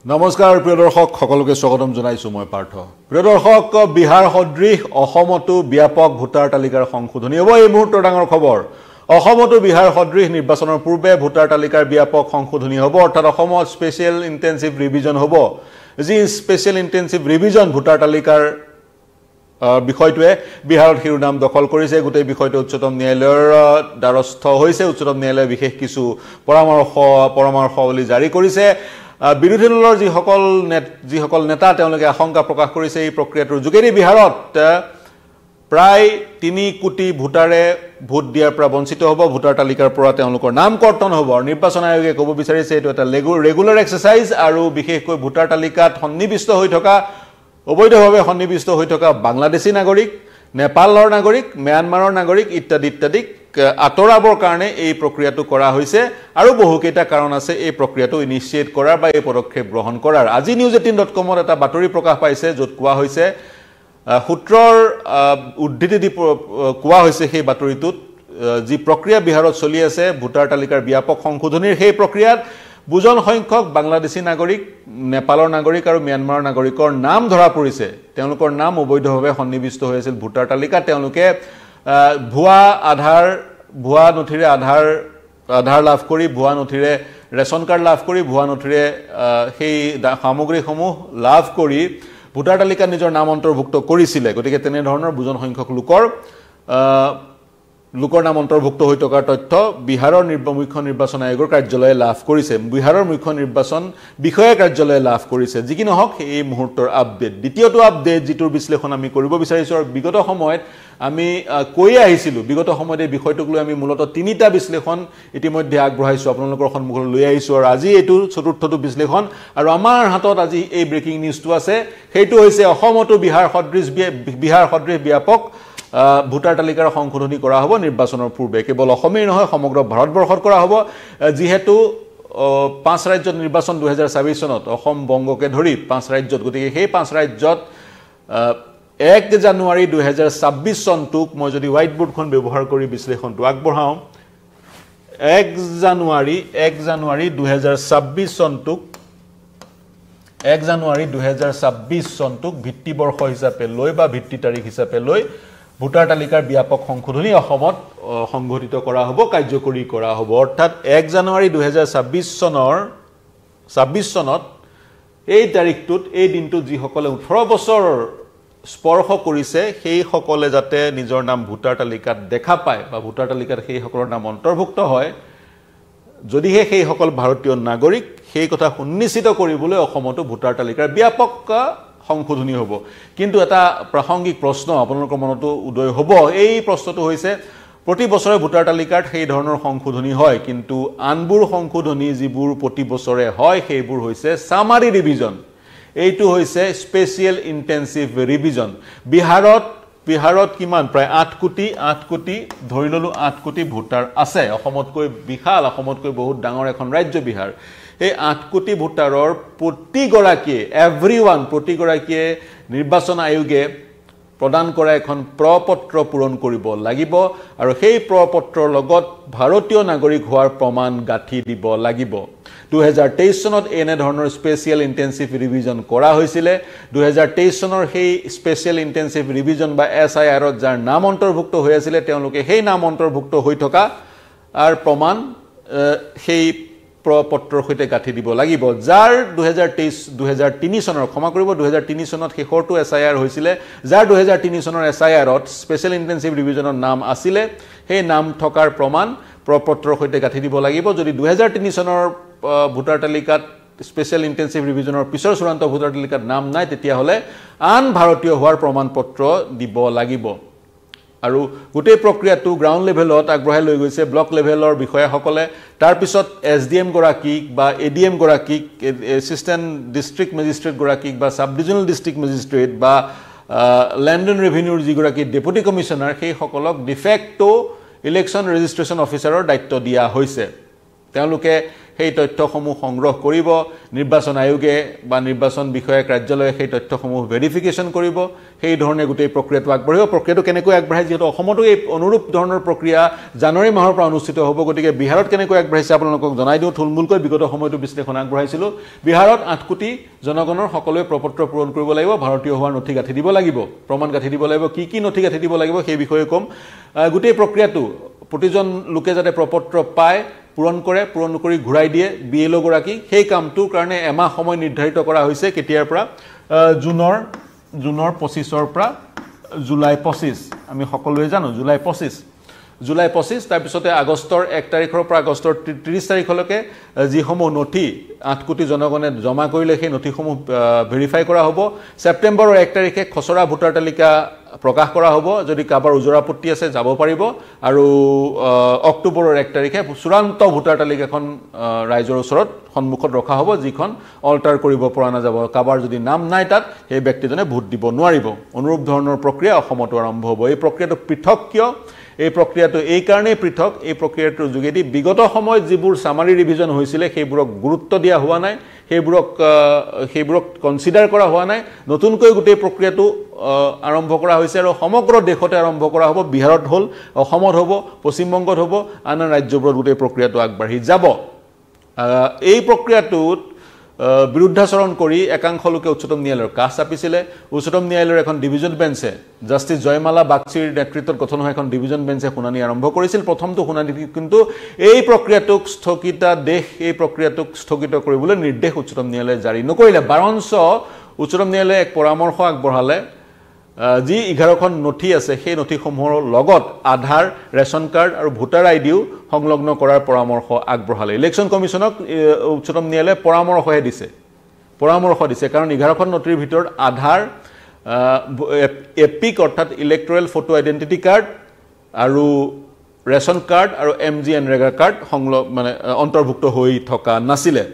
নমস্কাৰ প্ৰিয় দৰ্শক সকলোকে স্বাগতম জনাইছো মই পাৰ্থ প্ৰিয় দৰ্শক বিহাৰ সদৃশ অসমতো ব্যাপক ভোটাৰ তালিকাৰ সংশোধনী হ'ব এই মুহূৰ্তৰ ডাঙৰ খবৰ অসমতো বিহাৰ সদৃশ নিৰ্বাচনৰ পূৰ্বে ভোটাৰ তালিকাৰ ব্যাপক সংশোধনী হ'ব অৰ্থাৎ অসমত স্পেশাল ইন্টেনসিভ ৰিভিজন হ'ব যি স্পেশাল ইন্টেনসিভ ৰিভিজন ভোটাৰ তালিকাৰ বিষয়টোৱে বিহাৰত শিৰোনাম দখল কৰিছে গোটেই বিষয়টো উচ্চতম ন্যায়ালয়ৰ দ্বাৰস্থ হৈছে উচ্চতম ন্যায়ালয়ে বিশেষ কিছু পৰামৰ্শাৱলী জাৰি কৰিছে বিৰোধী দলৰ যিসকল নেতা তেওঁলোকে আশংকা প্ৰকাশ কৰিছে এই প্ৰক্ৰিয়াটোৰ যোগেদি বিহাৰত প্ৰায় 3 কোটি ভোটাৰে ভোট দিয়াৰ পৰা বঞ্চিত হ'ব ভোটাৰ তালিকাৰ পৰা তেওঁলোকৰ নাম কৰ্তন হ'ব নিৰ্বাচন আয়োগে ক'ব বিচাৰিছে এইটো এটা ৰেগুলাৰ এক্সাৰসাইজ আৰু বিশেষকৈ ভোটাৰ তালিকাত সন্নিবিষ্ট হৈ থকা অবৈধভাৱে সন্নিবিষ্ট হৈ থকা বাংলাদেশী নাগৰিক নেপালৰ নাগৰিক ম্যানমাৰৰ নাগৰিক ইত্যাদি আতৰাবৰ কাৰণে এই প্ৰক্ৰিয়াটো কৰা হৈছে আৰু বহুকেইটা কাৰণ আছে এই প্ৰক্ৰিয়াটো ইনিশিয়েট কৰাৰ বা এই পদক্ষেপ গ্ৰহণ কৰাৰ আজি news18.com ত এটা বাতৰি প্ৰকাশ পাইছে য'ত কোৱা হৈছে সূত্ৰৰ উদ্ধৃতি দি কোৱা হৈছে সেই বাতৰিটোত যি প্ৰক্ৰিয়া বিহাৰত চলি আছে ভোটাৰ তালিকাৰ ব্যাপক সংশোধনীৰ সেই প্ৰক্ৰিয়াত বুজন সংখ্যক বাংলাদেশী নাগৰিক নেপালৰ নাগৰিক আৰু ম্যানমাৰৰ নাগৰিকৰ নাম ধৰা পৰিছে তেওঁলোকৰ নাম অবৈধভাৱে সন্নিবিষ্ট হৈ আছিল ভোটাৰ তালিকাত তেওঁলোকে ভুৱা নথিৰে আধাৰ লাভ কৰি ভুৱা নথিৰে ৰেশন কাৰ্ড লাভ কৰি ভুৱা নথিৰে সেই সামগ্ৰীসমূহ লাভ কৰি ভোটাৰ তালিকাত নিজৰ নাম অন্তৰ্ভুক্ত কৰিছিল গতিকে তেনে ধৰণৰ বুজন সংখ্যক লোকৰ নাম অন্তৰ্ভুক্ত হৈ থকাৰ তথ্য বিহাৰৰ মুখ্য নিৰ্বাচন আয়োগৰ কাৰ্যালয়ে লাভ কৰিছে বিহাৰৰ মুখ্য নিৰ্বাচন বিষয়া কাৰ্যালয়ে লাভ কৰিছে যি কি নহওক এই মুহূৰ্তৰ আপডেট দ্বিতীয়টো আপডেট যিটোৰ বিশ্লেষণ আমি কৰিব বিচাৰিছো আৰু বিগত সময়ত আমি কৈ আহিছিলো বিগত সময়ত এই বিষয়টোক লৈ আমি মূলত তিনিটা বিশ্লেষণ ইতিমধ্যে আগবঢ়াইছো আপোনালোকৰ সন্মুখলৈ লৈ আহিছো আৰু আজি এইটো চতুৰ্থটো বিশ্লেষণ আৰু আমাৰ হাতত আজি এই ব্ৰেকিং নিউজটো আছে সেইটো হৈছে অসমতো বিহাৰ সদৃশ ব্যাপক ভোটাৰ তালিকাৰ সংশোধনী কৰা হ'ব নিৰ্বাচনৰ পূৰ্বে কেৱল অসমেই নহয় সমগ্ৰ ভাৰতবৰ্ষত কৰা হ'ব যিহেতু 5 ৰাজ্যত নিৰ্বাচন 2024 চনত অসম বংগকে ধৰি 5 ৰাজ্যত গতিকে সেই 5 ৰাজ্যত 1 জানুৱাৰী 2026 চনটোক মই যদি হোৱাইট বোৰ্ডখন ব্যৱহাৰ কৰি বিশ্লেষণটো আগবঢ়াও 1 জানুৱাৰী 2026 চনটোক ভিত্তিবৰ্ষ হিচাপে লৈ বা ভিত্তি তাৰিখ হিচাপে লৈ ভোটাৰ তালিকাৰ ব্যাপক সংশোধনী অসমত সংঘটিত কৰা হ'ব কাৰ্যকৰী কৰা হ'ব অৰ্থাৎ 1 জানুৱাৰী 2026 চনত এই তাৰিখটোত এই দিনটোত যিসকলে 18 বছৰ স্পৰ্শ কৰিছে সেই সকলে যাতে নিজৰ নাম ভোটাৰ তালিকাত দেখা পায় বা ভোটাৰ তালিকাত সেই সকলৰ নাম অন্তৰ্ভুক্ত হয় যদিহে সেই সকল ভাৰতীয় নাগৰিক সেই কথা সুনিশ্চিত কৰিবলৈ অসমতো ভোটাৰ তালিকাৰ ব্যাপক সংশোধনী হ'ব কিন্তু এটা প্ৰাসংগিক প্ৰশ্ন আপোনালোকৰ মনতো উদয় হ'ব এই প্ৰশ্নটো হৈছে প্ৰতি বছৰে ভোটাৰ তালিকাত সেই ধৰণৰ সংশোধনী হয় কিন্তু আনবোৰ সংশোধনী যিবোৰ প্ৰতি বছৰে হয় সেইবোৰ হৈছে সামাৰী ৰিভিজন এইটো হৈছে স্পেশাল ইন্টেনসিভ ৰিভিজন বিহাৰত কিমান প্ৰায় 8 কোটি ধৰি ললো 8 কোটি ভোটাৰ আছে অসমতকৈ বিশাল অসমতকৈ বহুত ডাঙৰ এখন ৰাজ্য বিহাৰ এই 8 কোটি ভোটাৰৰ প্ৰতিগৰাকীয়ে নিৰ্বাচন আয়োগে প্ৰদান কৰা এখন প্ৰপত্ৰ পূৰণ কৰিব লাগিব আৰু সেই প্ৰপত্ৰৰ লগত ভাৰতীয় নাগৰিক হোৱাৰ প্ৰমাণ গাঁঠি দিব লাগিব 2023 চনত এনে ধৰণৰ স্পেশাল ইন্টেনসিভ ৰিভিজন কৰা হৈছিল 2023 চনৰ সেই স্পেশাল ইন্টেনসিভ ৰিভিজন বা SIR ত যাৰ নাম অন্তৰ্ভুক্ত হৈ আছিল তেওঁলোকে সেই নাম অন্তৰ্ভুক্ত হৈ থকা আৰু প্ৰমাণ সেই প্ৰপত্ৰৰ সৈতে গাঁঠি দিব লাগিব যাৰ 2003 চনৰ ক্ষমা কৰিব 2003 চনত শেষৰটো SIR হৈছিল যাৰ 2003 চনৰ SIR ত স্পেশাল ইন্টেনসিভ ৰিভিজনৰ নাম আছিল সেই নাম থকাৰ প্ৰমাণ প্ৰপত্ৰৰ সৈতে গাঁঠি দিব লাগিব যদি 2003 চনৰ ভোটাৰ তালিকাত স্পেশাল ইন্টেনসিভ ৰিভিজনৰ পিছৰ চূড়ান্ত ভোটাৰ তালিকাত নাম নাই তেতিয়া হলে আন ভাৰতীয় হোৱাৰ প্ৰমাণপত্ৰ দিব লাগিব আৰু গোটেই প্ৰক্ৰিয়াটো গ্ৰাউণ্ড লেভেলত আগবঢ়াই লৈ গৈছে ব্লক লেভেলৰ বিষয়াসকলে তাৰ পিছত SDM গৰাকীক বা ADM গৰাকীক এছিষ্টেণ্ট ডিস্ট্ৰিক্ট মেজিষ্ট্ৰেট গৰাকীক বা সাব ডিভিজনেল ডিস্ট্ৰিক্ট মেজিষ্ট্ৰেট বা ল্যান্ড এণ্ড ৰেভিনিউৰ যি গৰাকী ডেপুটি কমিশনাৰ সেই সকলক ডিফেক্টো ইলেকশ্যন ৰেজিষ্ট্ৰেচন অফিচাৰৰ দায়িত্ব দিয়া হৈছে তেওঁলোকে সেই তথ্যসমূহ সংগ্ৰহ কৰিব নিৰ্বাচন আয়োগে বা নিৰ্বাচন বিষয়ক কাৰ্যালয়ে সেই তথ্যসমূহ ভেৰিফিকেশ্যন কৰিব সেই ধৰণে গোটেই প্ৰক্ৰিয়াটো আগবাঢ়িব প্ৰক্ৰিয়াটো কেনেকৈ আগবাঢ়ে যিহেতু অসমতো এই অনুৰূপ ধৰণৰ প্ৰক্ৰিয়া জানুৱাৰী মাহৰ পৰা অনুষ্ঠিত হ'ব গতিকে বিহাৰত কেনেকৈ আগবাঢ়িছে আপোনালোকক জনাই দিওঁ থুলমূলকৈ বিগত সময়টো বিশ্লেষণ আগবঢ়াইছিলোঁ বিহাৰত 8 কোটি জনগণৰ সকলোৱে প্ৰপত্ৰ পূৰণ কৰিব লাগিব ভাৰতীয় হোৱাৰ নথি গাঁঠি দিব লাগিব প্ৰমাণ গাঁঠি দিব লাগিব কি নথি গাঁঠি দিব লাগিব সেই বিষয়ে কম গোটেই প্ৰক্ৰিয়াটো প্ৰতিজন লোকে যাতে প্ৰপত্ৰ পায় পূৰণ কৰি ঘূৰাই দিয়ে বিএলও গৰাকী সেই কামটোৰ কাৰণে এমাহ সময় নিৰ্ধাৰিত কৰা হৈছে কেতিয়াৰ পৰা জুনৰ 25ৰ পৰা জুলাই 25 আমি সকলোৱে জানো জুলাই 25 তাৰ পিছতে আগষ্টৰ 1 তাৰিখৰ পৰা আগষ্টৰ 30 তাৰিখলৈকে যিসমূহ নথি 8 কোটি জনগণে জমা কৰিলে সেই নথিসমূহ ভেৰিফাই কৰা হ'ব ছেপ্টেম্বৰৰ 1 তাৰিখে খচৰা ভোটাৰ তালিকা প্ৰকাশ কৰা হ'ব যদি কাবাৰ উজৰ আপত্তি আছে যাব পাৰিব আৰু অক্টোবৰৰ 1 তাৰিখে চূড়ান্ত ভোটাৰ তালিকাখন ৰাইজৰ ওচৰত সন্মুখত ৰখা হ'ব যিখন অল্টাৰ কৰিব পৰা নাযাব কাবাৰ যদি নাম নাই তাত সেই ব্যক্তিজনে ভোট দিব নোৱাৰিব অনুৰূপ ধৰণৰ প্ৰক্ৰিয়া অসমতো আৰম্ভ হ'ব এই প্ৰক্ৰিয়াটো পৃথক কিয় এই প্ৰক্ৰিয়াটো এই কাৰণেই পৃথক এই প্ৰক্ৰিয়াটোৰ যোগেদি বিগত সময়ত যিবোৰ সামাৰী ৰিভিজন হৈছিলে সেইবোৰক গুৰুত্ব দিয়া হোৱা নাই সেইবোৰক কনসিডাৰ কৰা হোৱা নাই নতুনকৈ গোটেই প্ৰক্ৰিয়াটো আৰম্ভ কৰা হৈছে আৰু সমগ্ৰ দেশতে আৰম্ভ কৰা হ'ব বিহাৰত হ'ল অসমত হ'ব পশ্চিম বংগত হ'ব আন ৰাজ্যবোৰত গোটেই প্ৰক্ৰিয়াটো আগবাঢ়ি যাব এই প্ৰক্ৰিয়াটোত বিৰুদ্ধাচৰণ কৰি একাংশ লোকে উচ্চতম ন্যায়ালয়ৰ কাষ চাপিছিলে উচ্চতম ন্যায়ালয়ৰ এখন ডিভিজন বেঞ্চে জাষ্টিস জয়মালা বাগচিৰ নেতৃত্বত গঠন হোৱা এখন ডিভিজন বেঞ্চে শুনানি আৰম্ভ কৰিছিল প্ৰথমটো শুনানি কিন্তু এই প্ৰক্ৰিয়াটোক স্থগিত কৰিবলৈ নিৰ্দেশ উচ্চতম ন্যায়ালয়ে জাৰি নকৰিলে বাৰঞ্চ উচ্চতম ন্যায়ালয়ে এক পৰামৰ্শ আগবঢ়ালে যি 11খন নথি আছে সেই নথিসমূহৰ লগত আধাৰ ৰেশন কাৰ্ড আৰু ভোটাৰ আইডিও সংলগ্ন কৰাৰ পৰামৰ্শ আগবঢ়ালে ইলেকশ্যন কমিছনক উচ্চতম ন্যায়ালয়ে পৰামৰ্শ দিছে কাৰণ 11খন নথিৰ ভিতৰত আধাৰ এপিক অৰ্থাৎ ইলেক্টৰেল ফটো আইডেন্টিটি কাৰ্ড আৰু ৰেশন কাৰ্ড আৰু এমজি এনৰেগা কাৰ্ড অন্তৰ্ভুক্ত হৈ থকা নাছিলে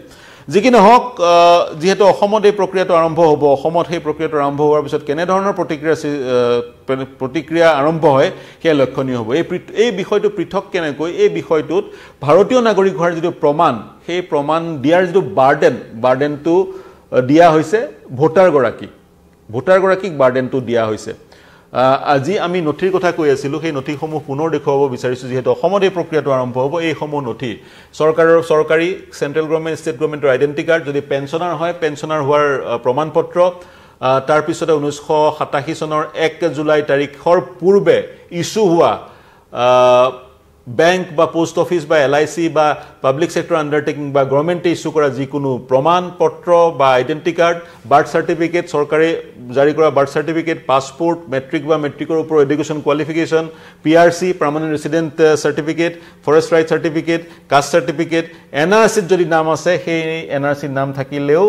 যিকি নহওক যেহেতু অসমত এই প্ৰক্ৰিয়াটো আৰম্ভ হ'ব অসমত সেই প্ৰক্ৰিয়াটো আৰম্ভ হোৱাৰ পিছত কেনে ধৰণৰ প্ৰতিক্ৰিয়া আৰম্ভ হয় সেই লক্ষণীয় হ'ব এই বিষয়টো পৃথক কেনেকৈ এই বিষয়টোত ভাৰতীয় নাগৰিক হোৱাৰ যিটো প্ৰমাণ সেই প্ৰমাণ দিয়াৰ যিটো বাৰ্ডেনটো দিয়া হৈছে ভোটাৰগৰাকীক বাৰ্ডেনটো দিয়া হৈছে আজি আমি নথিৰ কথা কৈ আছিলোঁ সেই নথিসমূহ পুনৰ দেখুৱাব বিচাৰিছোঁ যেহেতু অসমত এই প্ৰক্ৰিয়াটো আৰম্ভ হ'ব এইসমূহ নথি চৰকাৰী চেণ্ট্ৰেল গভৰ্ণমেণ্ট ষ্টেট গভৰ্ণমেণ্টৰ আইডেণ্টি কাৰ্ড যদি পেঞ্চনাৰ হয় পেঞ্চনাৰ হোৱাৰ প্ৰমাণপত্ৰ তাৰ পিছতে 1987 চনৰ 1 জুলাই তাৰিখৰ পূৰ্বে ইছ্যু হোৱা বেংক বা পোষ্ট অফিচ বা এলআইসি বা পাব্লিক সেক্টৰ আন্ডাৰটেকিং বা গভৰ্ণমেণ্টে ইছ্যু কৰা যিকোনো প্ৰমাণপত্ৰ বা আইডেণ্টি কাৰ্ড বাৰ্থ চাৰ্টিফিকেট চৰকাৰে জাৰি কৰা বাৰ্থ চাৰ্টিফিকেট পাছপোৰ্ট মেট্ৰিক বা মেট্ৰিকৰ ওপৰত education qualification PRC permanent resident certificate forest right certificate caste certificate এনআৰচিত যদি নাম আছে সেই এনআৰচিত নাম থাকিলেও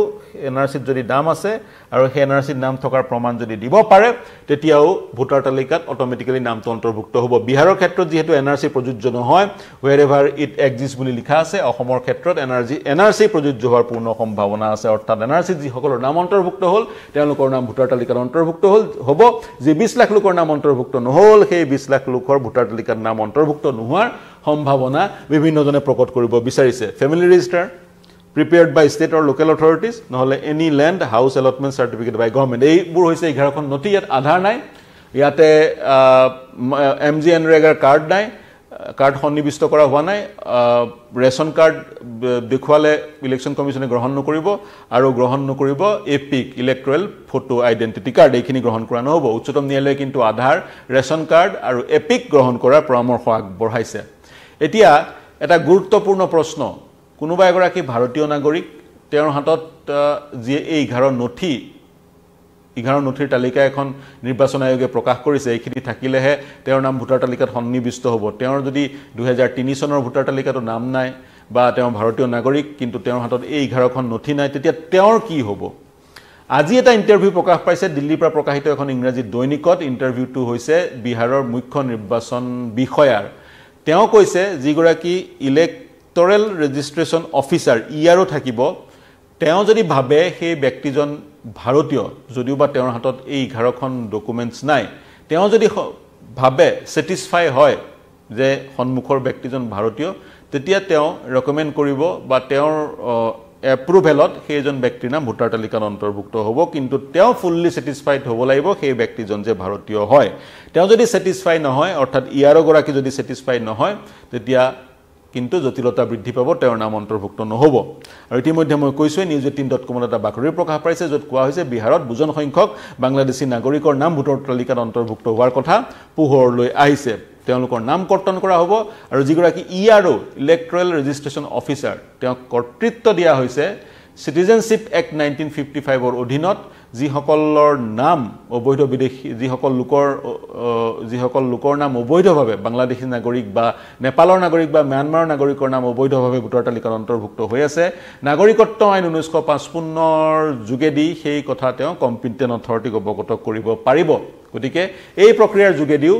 এনআৰচিত যদি নাম আছে আৰু সেই এনআৰচিত নাম থকাৰ প্ৰমাণ যদি দিব পাৰে তেতিয়াও ভোটাৰ তালিকাত অটোমেটিক্যালি নামটো অন্তৰ্ভুক্ত হ'ব বিহাৰৰ ক্ষেত্ৰত যেহেতু এনআৰচি প্ৰযোজ্য নহয় wherever it exists বুলি লিখা আছে অসমৰ ক্ষেত্ৰত এনআৰচি প্ৰযোজ্য হোৱাৰ পূৰ্ণ সম্ভাৱনা আছে অৰ্থাৎ এনআৰচি যিসকলৰ নাম অন্তৰ্ভুক্ত হ'ল তেওঁলোকৰ নাম ভোটাৰ তালিকাত অন্তৰ্ভুক্ত হ'ব যে 20 লাখ লোকৰ নাম অন্তৰ্ভুক্ত নহল সেই 20 লাখ লোকৰ ভোটাৰ তালিকাত নাম অন্তৰ্ভুক্ত নোহোৱাৰ সম্ভাৱনা বিভিন্নজনে প্ৰকট কৰিব বিচাৰিছে family register prepared by state or local authorities নহলে any land house allotment certificate by government এইবোৰ হৈছে 11খন নথি ইয়াত আধাৰ নাই ইয়াতে এমজি এনৰেগাৰ কাৰ্ড নাই কাৰ্ড সন্নিবিষ্ট কৰা হোৱা নাই ৰেশন কাৰ্ড দেখুৱালে ইলেকশ্যন কমিছনে গ্ৰহণ নকৰিব epic electoral photo identity card এইখিনি গ্ৰহণ কৰা নহব উচ্চতম ন্যায়ালয়ে কিন্তু আধাৰ ৰেশন কাৰ্ড আৰু এপিক গ্ৰহণ কৰাৰ পৰামৰ্শ আগবঢ়াইছে এতিয়া এটা গুৰুত্বপূৰ্ণ প্ৰশ্ন কোনোবা এগৰাকী ভাৰতীয় নাগৰিক তেওঁৰ হাতত যি এই 11 নথিৰ তালিকা এখন নিৰ্বাচন আয়োগে প্ৰকাশ কৰিছে এইখিনি থাকিলেহে তেওঁৰ নাম ভোটাৰ তালিকাত সন্নিবিষ্ট হ'ব তেওঁৰ যদি 2003 চনৰ ভোটাৰ তালিকাটো নাম নাই বা তেওঁ ভাৰতীয় নাগৰিক কিন্তু তেওঁৰ হাতত এই 11খন নথি নাই তেতিয়া তেওঁৰ কি হ'ব আজি এটা ইন্টাৰভিউ প্ৰকাশ পাইছে দিল্লীৰ পৰা প্ৰকাশিত এখন ইংৰাজী দৈনিকত ইন্টাৰভিউটো হৈছে বিহাৰৰ মুখ্য নিৰ্বাচন বিষয়াৰ তেওঁ কৈছে যিগৰাকী ইলেক্টৰেল ৰেজিষ্ট্ৰেচন অফিচাৰ ইয়াৰো থাকিব তেওঁ যদি ভাবে সেই ব্যক্তিজন ভাৰতীয় যদিও বা তেওঁৰ হাতত এই 11খন ডকুমেন্টছ নাই তেওঁ যদি ভাবে স্যাটিসফাই হয় যে সন্মুখৰ ব্যক্তিজন ভাৰতীয় তেতিয়া তেওঁ ৰেকমেণ্ড কৰিব বা তেওঁৰ এপ্ৰুভেলত সেইজন ব্যক্তিৰ নাম ভোটাৰ তালিকাত অন্তৰ্ভুক্ত হ'ব কিন্তু তেওঁ ফুল্লি স্যাটিসফাইড হ'ব লাগিব সেই ব্যক্তিজন যে ভাৰতীয় হয় তেওঁ যদি স্যাটিসফাই নহয় অৰ্থাৎ ইয়াৰো গৰাকী যদি স্যাটিসফাইড নহয় তেতিয়া কিন্তু জটিলতা বৃদ্ধি পাব তেওঁৰ নাম অন্তৰ্ভুক্ত নহব আৰু ইতিমধ্যে মই কৈছো news18.com এটা বাতৰি প্ৰকাশ পাইছে য'ত কোৱা হৈছে বিহাৰত বুজন সংখ্যক বাংলাদেশী নাগৰিকৰ নাম ভোটাৰ তালিকাত অন্তৰ্ভুক্ত হোৱাৰ কথা পোহৰলৈ আহিছে তেওঁলোকৰ নাম কৰ্তন কৰা হ'ব আৰু যিগৰাকী ইআৰও ইলেক্ট্ৰল ৰেজিষ্ট্ৰেচন অফিচাৰ তেওঁক কৰ্তৃত্ব দিয়া হৈছে সিটিজেনশিপ এক্ট 1955 ৰ অধীনত যিসকলৰ নাম অবৈধ বিদেশী যিসকল লোকৰ নাম অবৈধভাৱে বাংলাদেশী নাগৰিক বা নেপালৰ নাগৰিক বা ম্যানমাৰৰ নাগৰিকৰ নাম অবৈধভাৱে ভোটাৰ তালিকাত অন্তৰ্ভুক্ত হৈ আছে নাগৰিকত্ব আইন 1955 ৰ যোগেদি সেই কথা তেওঁ কম্পিটেন্ট অথৰিটিক অৱগত কৰিব পাৰিব গতিকে এই প্ৰক্ৰিয়াৰ যোগেদিও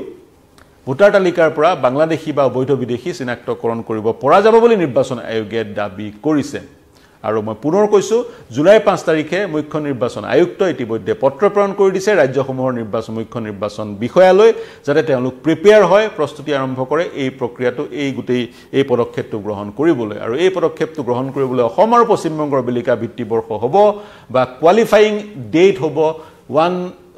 ভোটাৰ তালিকাৰ পৰা বাংলাদেশী বা অবৈধ বিদেশী চিনাক্তকৰণ কৰিব পৰা যাব বুলি নিৰ্বাচন আয়োগে দাবী কৰিছে আৰু মই পুনৰ কৈছো জুলাই 5 তাৰিখে মুখ্য নিৰ্বাচন আয়ুক্ত ইতিমধ্যে পত্ৰ প্ৰেৰণ কৰি দিছে ৰাজ্যসমূহৰ মুখ্য নিৰ্বাচন বিষয়ালৈ যাতে তেওঁলোক প্ৰিপেয়াৰ হয় প্ৰস্তুতি আৰম্ভ কৰে এই প্ৰক্ৰিয়াটো এই পদক্ষেপটো গ্ৰহণ কৰিবলৈ আৰু এই পদক্ষেপটো গ্ৰহণ কৰিবলৈ অসম আৰু পশ্চিম বংগৰ বিলিকা ভিত্তিবৰ্ষ হ'ব বা কোৱালিফাইং ডেট হ'ব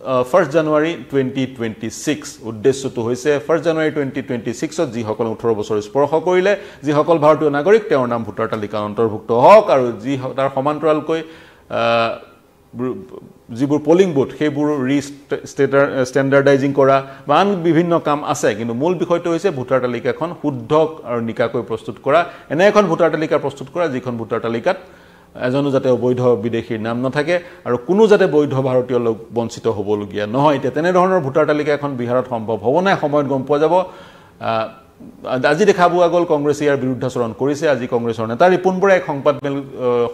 1 January 2026 উদ্দেশ্যটো হৈছে 1 January 2026 ত যিসকল 18 বছৰ স্পৰ্শ কৰিলে যিসকল ভাৰতীয় নাগৰিক তেওঁৰ নাম ভোটাৰ তালিকাত অন্তৰ্ভুক্ত হওক আৰু যি তাৰ সমান্তৰালকৈ যিবোৰ পোলিং বুথ সেইবোৰ ষ্টেণ্ডাৰ্ডাইজিং কৰা বা আন বিভিন্ন কাম আছে কিন্তু মূল বিষয়টো হৈছে ভোটাৰ তালিকাখন শুদ্ধ আৰু নিকাকৈ প্ৰস্তুত কৰা এনে এখন ভোটাৰ তালিকা প্ৰস্তুত কৰা যিখন ভোটাৰ তালিকাত এজনো যাতে অবৈধ বিদেশীৰ নাম নাথাকে আৰু কোনো যাতে বৈধ ভাৰতীয় লোক বঞ্চিত হ'বলগীয়া নহয় এতিয়া তেনে ধৰণৰ ভোটাৰ তালিকা এখন বিহাৰত সম্ভৱ হ'ব নাই সময়ত গম পোৱা যাব আজি দেখা পোৱা গ'ল কংগ্ৰেছে ইয়াৰ বিৰুদ্ধাচৰণ কৰিছে আজি কংগ্ৰেছৰ নেতা ৰিপুন বৰাই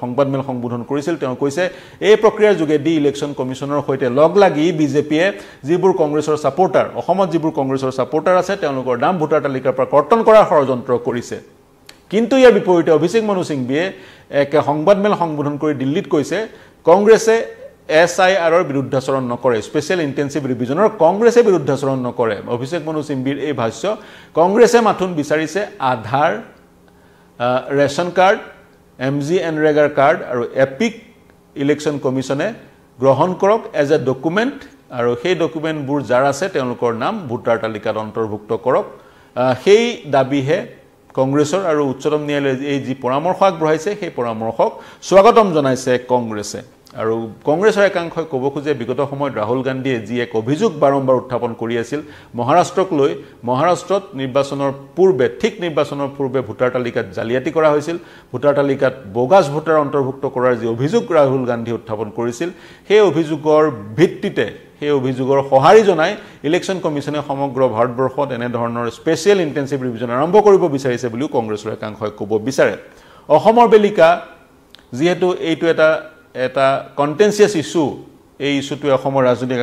সংবাদমেল সম্বোধন কৰিছিল তেওঁ কৈছে এই প্ৰক্ৰিয়াৰ যোগেদি ইলেকশ্যন কমিছনৰ সৈতে লগ লাগি বিজেপিয়ে যিবোৰ কংগ্ৰেছৰ সাপোৰ্টাৰ অসমত যিবোৰ কংগ্ৰেছৰ সাপোৰ্টাৰ আছে তেওঁলোকৰ নাম ভোটাৰ তালিকাৰ পৰা কৰ্তন কৰাৰ ষড়যন্ত্ৰ কৰিছে কিন্তু ইয়াৰ বিপৰীতে অভিষেক মনু সিংভিয়ে এক সংবাদমেল সম্বোধন কৰি দিল্লীত কৈছে কংগ্ৰেছে এসআইআৰৰ বিৰুদ্ধাচৰণ নকৰে স্পেশাল ইন্টেনসিভ ৰিভিজনৰ কংগ্ৰেছে বিৰুদ্ধাচৰণ নকৰে অভিষেক মনু সিংভিৰ এই ভাষ্য কংগ্ৰেছে মাথুন বিচাৰিছে আধাৰ ৰেশন কাৰ্ড এমজি এনৰেগাৰ কাৰ্ড আৰু এপিক ইলেকশ্যন কমিছনে গ্ৰহণ কৰক এজ এ ডকুমেন্ট আৰু সেই ডকুমেন্টবোৰ যাৰ আছে তেওঁলোকৰ নাম ভোটাৰ তালিকাত অন্তৰ্ভুক্ত কৰক সেই দাবীহে কংগ্ৰেছৰ আৰু উচ্চতম ন্যায়ালয়ে এই যি পৰামৰ্শ আগবঢ়াইছে সেই পৰামৰ্শক স্বাগতম জনাইছে কংগ্ৰেছে আৰু কংগ্ৰেছৰ একাংশই ক'ব খোজে বিগত সময়ত ৰাহুল গান্ধীয়ে যি এক অভিযোগ বাৰম্বাৰ উত্থাপন কৰি আছিল মহাৰাষ্ট্ৰক লৈ মহাৰাষ্ট্ৰত নিৰ্বাচনৰ পূৰ্বে ভোটাৰ তালিকাত জালিয়াতি কৰা হৈছিল ভোটাৰ তালিকাত bogus ভোটাৰ অন্তৰ্ভুক্ত কৰাৰ যি অভিযোগ ৰাহুল গান্ধী উত্থাপন কৰিছিল সেই অভিযোগৰ ভিত্তিতে সেই অভিযোগৰ সঁহাৰি জনাই ইলেকশ্যন কমিছনে সমগ্ৰ ভাৰতবৰ্ষত এনে ধৰণৰ স্পেশাল ইন্টেনসিভ ৰিভিজন আৰম্ভ কৰিব বিচাৰিছে বুলিও কংগ্ৰেছৰ একাংশই ক'ব বিচাৰে অসমৰ বেলিকা যিহেতু এইটো এটা কন্টেনচিয়াস ইস্যু এই ইস্যুটোৱে অসমৰ ৰাজনৈতিক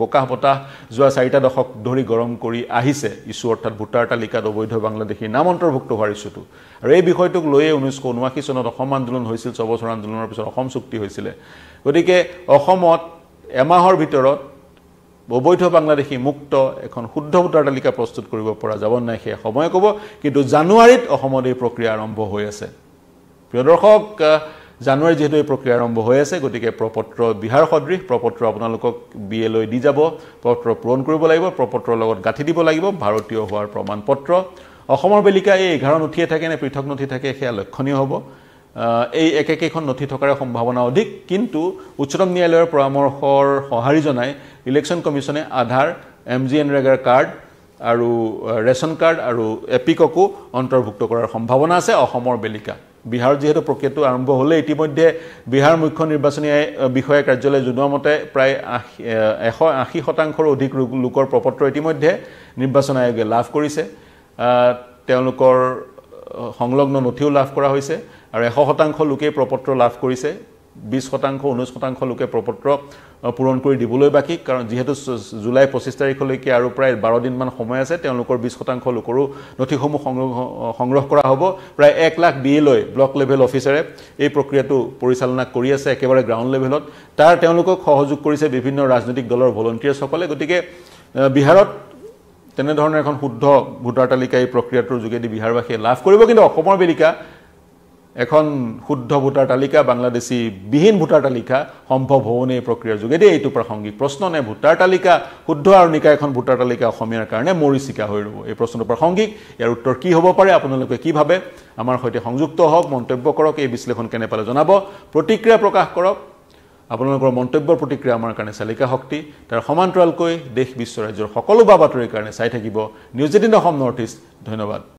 বকাহ বতাহ যোৱা 4টা দশক ধৰি গৰম কৰি আহিছে ইস্যু অৰ্থাৎ ভোটাৰ তালিকাত অবৈধ বাংলাদেশী নাম অন্তৰ্ভুক্ত হোৱাৰ ইস্যুটো আৰু এই বিষয়টোক লৈ 1979 চনত অসম আন্দোলন হৈছিল 6 বছৰ আন্দোলনৰ পিছত অসম চুক্তি হৈছিল গতিকে অসমত এমাহৰ ভিতৰত অবৈধ বাংলাদেশী মুক্ত এখন শুদ্ধ ভোটাৰ তালিকা প্ৰস্তুত কৰিব পৰা যাব নাই সেই সময় ক'ব কিন্তু জানুৱাৰীত অসমত এই প্ৰক্ৰিয়া আৰম্ভ হৈ আছে প্ৰিয় দৰ্শক জানুৱাৰী যেহেতু এই প্ৰক্ৰিয়া আৰম্ভ হৈ আছে গতিকে প্ৰপত্ৰ বিহাৰ সদৃশ প্ৰপত্ৰ আপোনালোকক বিএলৈ দি যাব প্ৰপত্ৰ পূৰণ কৰিব লাগিব প্ৰপত্ৰৰ লগত গাঁঠি দিব লাগিব ভাৰতীয় হোৱাৰ প্ৰমাণপত্ৰ অসমৰ বেলিকা এই 11 নথিয়ে থাকে নে পৃথক নথি থাকে সেয়া লক্ষণীয় হ'ব এই একেকেখন নথি থকাৰ সম্ভাৱনা অধিক কিন্তু উচ্চতম ন্যায়ালয়ৰ পৰামৰ্শৰ সঁহাৰি জনাই ইলেকশ্যন কমিছনে আধাৰ এমজি এনৰেগাৰ কাৰ্ড আৰু ৰেশন কাৰ্ড আৰু এপিককো অন্তৰ্ভুক্ত কৰাৰ সম্ভাৱনা আছে অসমৰ বেলিকা বিহাৰ যেহেতু প্ৰক্ৰিয়াটো আৰম্ভ হ'লে ইতিমধ্যে বিহাৰ মুখ্য নিৰ্বাচনী বিষয়া কাৰ্যালয়ে জনোৱা মতে প্ৰায় 180% অধিক লোকৰ প্ৰপত্ৰ ইতিমধ্যে নিৰ্বাচন আয়োগে লাভ কৰিছে তেওঁলোকৰ সংলগ্ন নথিও লাভ কৰা হৈছে আৰু 100% লোকে প্ৰপত্ৰ লাভ কৰিছে 20% 19% লোকে প্ৰপত্ৰ পূৰণ কৰি দিবলৈ বাকি কাৰণ যেহেতু জুলাই 25 তাৰিখলৈকে আৰু প্ৰায় 12 দিন মান সময় আছে তেওঁলোকৰ 20% লোকৰো নথিসমূহ সংগ্ৰহ কৰা হ'ব প্ৰায় 1 লাখ বিএলৈ ব্লক লেভেল অফিচাৰে এই প্ৰক্ৰিয়াটো পৰিচালনা কৰি আছে একেবাৰে গ্ৰাউণ্ড লেভেলত তাৰ তেওঁলোকক সহযোগ কৰিছে বিভিন্ন ৰাজনৈতিক দলৰ ভলন্টিয়াৰসকলে গতিকে বিহাৰত তেনেধৰণৰ এখন শুদ্ধ ভোটাৰ তালিকা এই প্ৰক্ৰিয়াটোৰ যোগেদি বিহাৰবাসীয়ে লাভ কৰিব কিন্তু অসমৰ বেলিকা এখন শুদ্ধ ভোটাৰ তালিকা বাংলাদেশী বিহীন ভোটাৰ তালিকা সম্ভৱ হ'বনে এই প্ৰক্ৰিয়াৰ যোগেদি এইটো প্ৰাসংগিক প্ৰশ্ন নে ভোটাৰ তালিকা শুদ্ধ আৰু নিকা এখন ভোটাৰ তালিকা অসমীয়াৰ কাৰণে মৰিচিকা হৈ ৰ'ব এই প্ৰশ্নটো প্ৰাসংগিক ইয়াৰ উত্তৰ কি হ'ব পাৰে আপোনালোকে কি ভাবে আমাৰ সৈতে সংযুক্ত হওক মন্তব্য কৰক এই বিশ্লেষণ কেনে পালে জনাব প্ৰতিক্ৰিয়া প্ৰকাশ কৰক আপোনালোকৰ মন্তব্যৰ প্ৰতিক্ৰিয়া আমাৰ কাৰণে চালিকা শক্তি তাৰ সমান্তৰালকৈ দেশ বিশ্ব ৰাজ্যৰ সকলো বাতৰিৰ কাৰণে চাই থাকিব নিউজ 18 অসম নৰ্থ ইষ্ট ধন্যবাদ